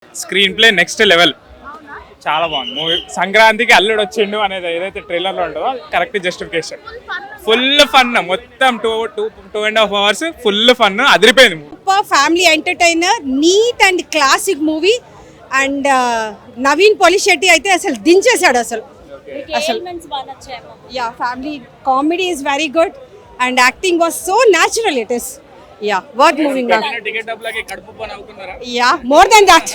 Screen play next level, చాలా బాగుంది movie. సంక్రాంతికి అల్లుడు వచ్చిండు అనేది ఏదైతే ట్రైలర్లో ఉంటుందో కరెక్ట్ జస్టిఫికేషన్. ఫుల్ ఫన్, మొత్తం 2.5 hours ఫుల్ ఫన్, అదిరిపోయింది movie. Family entertainer, neat and classic movie. And Naveen Polishetty అయితే అసలు దించేశాడు అసలు. Yeah, family comedy is very good and acting was so natural. It is worth moving. Yeah, more than that,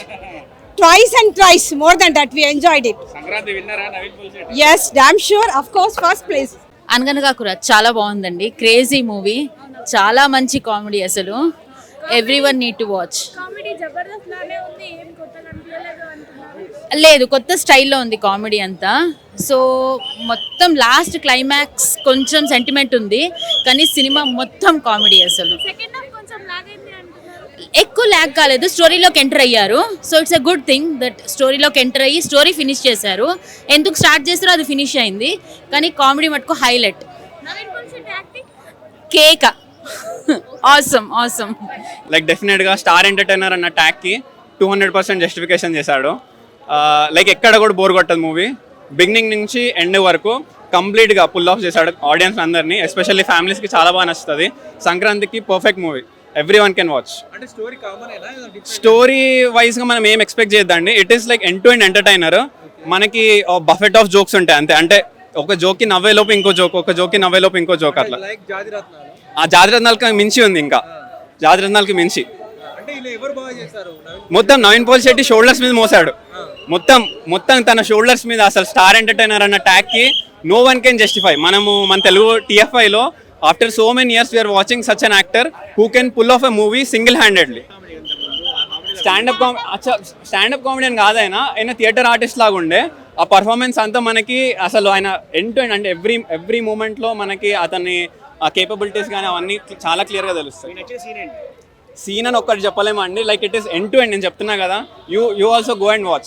twice and thrice, more than that, we enjoyed it. Sankranti విన్నరా Naveen Polishetty? Yes, damn sure, of course, first place. అనగనగాకుర చాలా బాగుందండి, crazy movie, చాలా మంచి comedy. అసలు everyone need to watch. లేదు, కొత్త స్టైల్లో ఉంది కామెడీ అంతా. సో మొత్తం లాస్ట్ క్లైమాక్స్ కొంచెం సెంటిమెంట్ ఉంది, కానీ సినిమా మొత్తం కామెడీ. అసలు ఎక్కువ ల్యాగ్ కాలేదు, స్టోరీలోకి ఎంటర్ అయ్యారు. So it's a good thing that స్టోరీలోకి ఎంటర్ అయ్యి స్టోరీ ఫినిష్ చేశారు. ఎందుకు స్టార్ట్ చేస్తారో అది ఫినిష్ అయింది, కానీ కామెడీ మటుకు హైలైట్. కేక ఆసమ్ ఆసమ్. లైక్ డెఫినెట్గా స్టార్ ఎంటర్టైనర్ అన్న ట్యాగ్కి 200% జస్టిఫికేషన్ చేశాడు. లైక్ ఎక్కడ కూడా బోర్ కొట్టదు మూవీ, బిగినింగ్ నుంచి ఎండ్ వరకు కంప్లీట్గా పుల్ ఆఫ్ చేశాడు ఆడియన్స్ అందరినీ, ఎస్పెషల్లీ ఫ్యామిలీస్కి చాలా బాగా నచ్చుతుంది. సంక్రాంతికి perfect movie, every one can watch. Story వైజ్గా మనం ఏం ఎక్స్పెక్ట్ చేయొద్దండి. It is like end to end entertainer. మనకి బఫెట్ ఆఫ్ జోక్స్ ఉంటాయి అంతే. అంటే ఒక జోక్కి నవ్వేలోపు ఇంకో జోక్, ఒక జోక్కి నవ్వేలోపు ఇంకో జోక్, అట్లా. ఆ జాతిరత్నాలకి మించి ఉంది, ఇంకా జాతిరత్నాలకి మించి. మొత్తం నవీన్ పొలిశెట్టి షోల్డర్స్ మీద మోసాడు, మొత్తం తన షోల్డర్స్ మీద. అసలు స్టార్ ఎంటర్టైనర్ అన్న ట్యాగ్కి నో వన్ కెన్ జస్టిఫై. మన తెలుగు TFIలో after so many years we are watching such an actor who can pull off a movie single handedly. Stand up comedian కాదైనా, ఆయన థియేటర్ ఆర్టిస్ట్ లాగా ఉండే. ఆ పర్ఫార్మెన్స్ అంతా మనకి అసలు ఆయన ఎండ్ టు ఎండ్, అంటే ఎవ్రీ మూమెంట్లో మనకి అతని కేపబిలిటీస్ కానీ అవన్నీ చాలా క్లియర్గా తెలుస్తాయి. సీన్ అని ఒక్కటి చెప్పలేమండి, like it is end to end. నేను చెప్తున్నా కదా, you also go and watch.